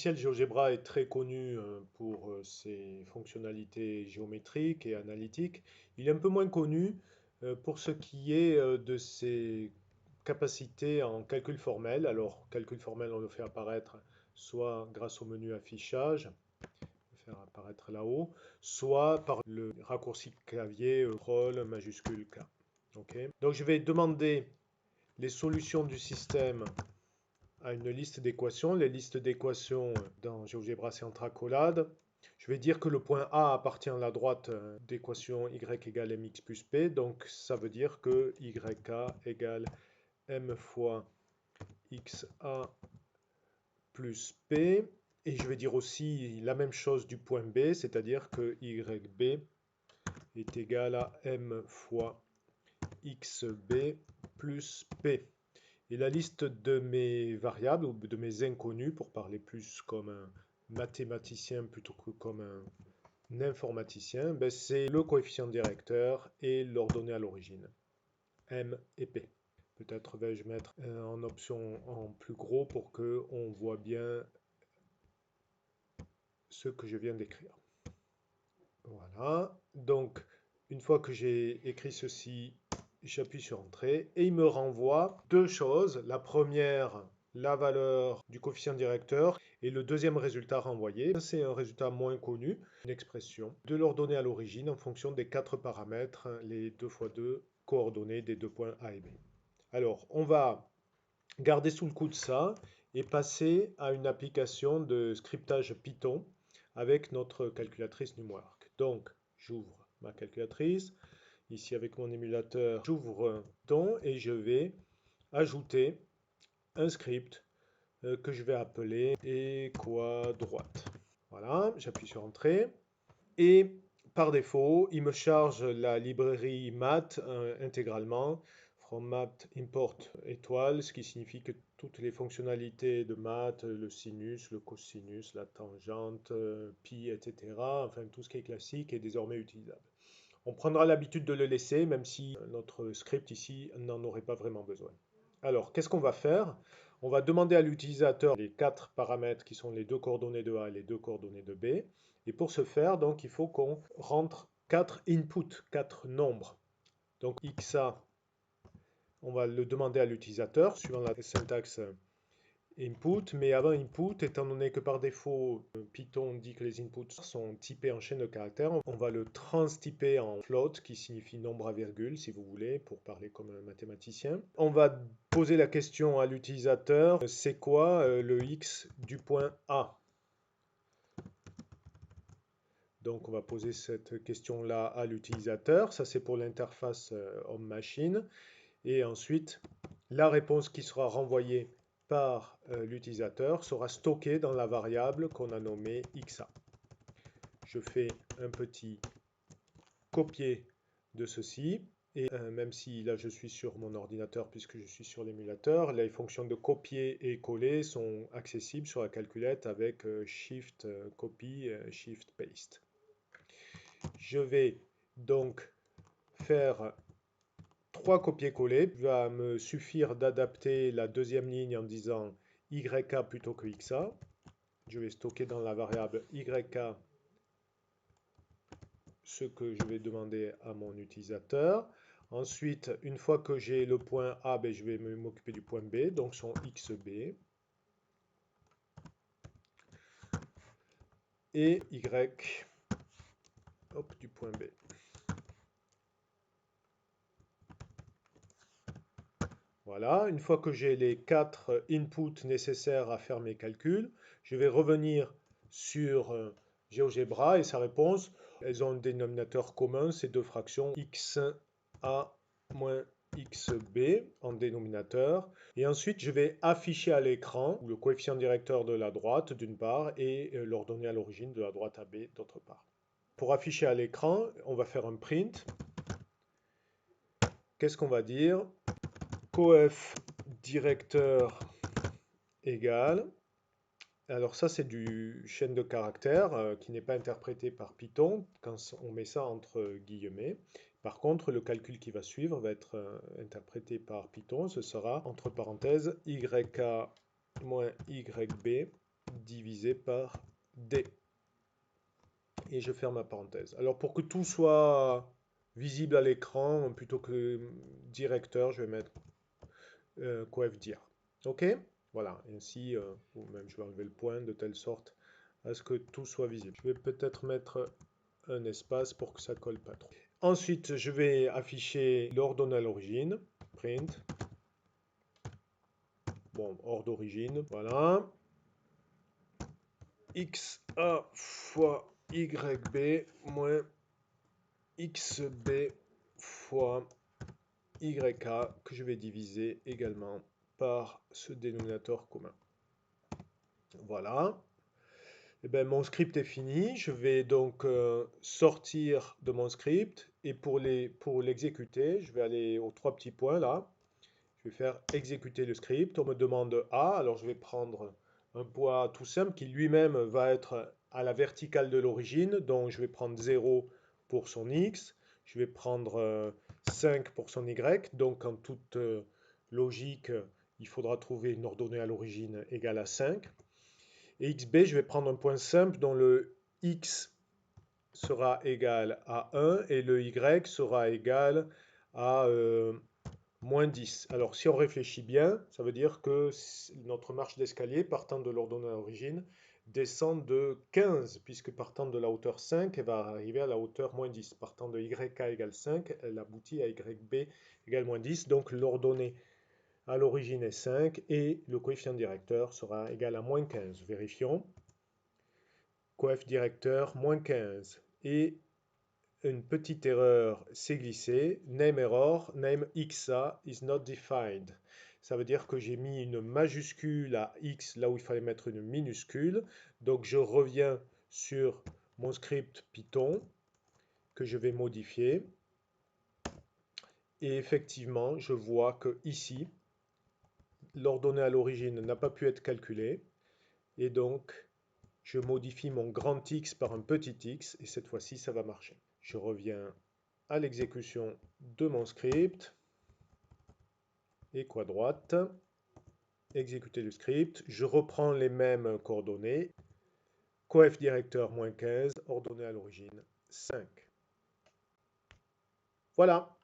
logiciel GeoGebra est très connu pour ses fonctionnalités géométriques et analytiques. Il est un peu moins connu pour ce qui est de ses capacités en calcul formel. Alors, calcul formel, on le fait apparaître soit grâce au menu affichage, faire apparaître là-haut, soit par le raccourci clavier CTRL majuscule K. Ok. Donc, je vais demander les solutions du système à une liste d'équations. Les listes d'équations dans GeoGebra, c'est entre accolades. Je vais dire que le point A appartient à la droite d'équation y égale mx plus p. Donc ça veut dire que yk égale m fois xa plus p. Et je vais dire aussi la même chose du point B, c'est-à-dire que yb est égal à m fois xb plus p. Et la liste de mes variables ou de mes inconnus, pour parler plus comme un mathématicien plutôt que comme un informaticien, ben c'est le coefficient directeur et l'ordonnée à l'origine, M et P. Peut-être vais-je mettre en option en plus gros pour que on voit bien ce que je viens d'écrire. Voilà. Donc, une fois que j'ai écrit ceci, j'appuie sur Entrée et il me renvoie deux choses. La première, la valeur du coefficient directeur et le deuxième résultat renvoyé. C'est un résultat moins connu, une expression de l'ordonnée à l'origine en fonction des quatre paramètres, les 2 fois 2 coordonnées des deux points A et B. Alors, on va garder sous le coude ça et passer à une application de scriptage Python avec notre calculatrice NumWork. Donc, j'ouvre ma calculatrice. Ici, avec mon émulateur, j'ouvre Python et je vais ajouter un script que je vais appeler equadroite. Voilà, j'appuie sur Entrée. Et par défaut, il me charge la librairie math intégralement. From math import étoile, ce qui signifie que toutes les fonctionnalités de maths, le sinus, le cosinus, la tangente, pi, etc., enfin tout ce qui est classique est désormais utilisable. On prendra l'habitude de le laisser, même si notre script ici n'en aurait pas vraiment besoin. Alors, qu'est-ce qu'on va faire? On va demander à l'utilisateur les quatre paramètres qui sont les deux coordonnées de A et les deux coordonnées de B. Et pour ce faire, donc, il faut qu'on rentre quatre inputs, quatre nombres. Donc, xa, on va le demander à l'utilisateur, suivant la syntaxe input, mais avant input, étant donné que par défaut, Python dit que les inputs sont typés en chaîne de caractères, on va le transtyper en float, qui signifie nombre à virgule, si vous voulez, pour parler comme un mathématicien. On va poser la question à l'utilisateur, c'est quoi le x du point A? Donc on va poser cette question-là à l'utilisateur, ça c'est pour l'interface homme-machine, et ensuite la réponse qui sera renvoyée par l'utilisateur sera stockée dans la variable qu'on a nommée xa. Je fais un petit copier de ceci, et même si là je suis sur mon ordinateur puisque je suis sur l'émulateur, les fonctions de copier et coller sont accessibles sur la calculette avec Shift Copy, Shift Paste. Je vais donc faire 3 copier-coller. Il va me suffire d'adapter la deuxième ligne en disant YK plutôt que XA. Je vais stocker dans la variable YK ce que je vais demander à mon utilisateur. Ensuite, une fois que j'ai le point A, ben, je vais m'occuper du point B, donc son XB. Et Y du point B. Voilà, une fois que j'ai les 4 inputs nécessaires à faire mes calculs, je vais revenir sur GeoGebra et sa réponse. Elles ont un dénominateur commun, ces deux fractions, xa moins xb en dénominateur. Et ensuite, je vais afficher à l'écran le coefficient directeur de la droite d'une part et l'ordonnée à l'origine de la droite AB d'autre part. Pour afficher à l'écran, on va faire un print. Qu'est-ce qu'on va dire? Coef directeur égale. Alors ça c'est du chaîne de caractères qui n'est pas interprété par Python quand on met ça entre guillemets. Par contre le calcul qui va suivre va être interprété par Python. Ce sera entre parenthèses YK moins YB divisé par D. Et je ferme ma parenthèse. Alors pour que tout soit visible à l'écran, plutôt que directeur, je vais mettre coefdir. OK? Voilà, ainsi, ou même je vais enlever le point de telle sorte à ce que tout soit visible. Je vais peut-être mettre un espace pour que ça colle pas trop. Ensuite, je vais afficher l'ordonnée à l'origine. Print. Bon, hors d'origine, voilà. XA fois YB moins XB fois YA que je vais diviser également par ce dénominateur commun. Voilà. Et bien, mon script est fini. Je vais donc sortir de mon script et pour l'exécuter, je vais aller aux trois petits points là. Je vais faire exécuter le script. On me demande A, alors je vais prendre un poids tout simple qui lui-même va être à la verticale de l'origine. Donc je vais prendre 0 pour son X. Je vais prendre 5 pour son Y. Donc en toute logique, il faudra trouver une ordonnée à l'origine égale à 5. Et XB, je vais prendre un point simple dont le X sera égal à 1 et le Y sera égal à moins 10. Alors si on réfléchit bien, ça veut dire que notre marche d'escalier, partant de l'ordonnée à l'origine, descend de 15, puisque partant de la hauteur 5, elle va arriver à la hauteur moins 10. Partant de YK égale 5, elle aboutit à YB égale moins 10. Donc l'ordonnée à l'origine est 5 et le coefficient directeur sera égal à moins 15. Vérifions. Coef directeur moins 15. Et une petite erreur s'est glissée. Name error, name XA is not defined. Ça veut dire que j'ai mis une majuscule à X là où il fallait mettre une minuscule. Donc je reviens sur mon script Python que je vais modifier. Et effectivement, je vois que ici, l'ordonnée à l'origine n'a pas pu être calculée. Et donc, je modifie mon grand X par un petit x. Et cette fois-ci, ça va marcher. Je reviens à l'exécution de mon script. Écho à droite. Exécuter le script. Je reprends les mêmes coordonnées. Coef directeur moins 15, ordonnée à l'origine 5. Voilà.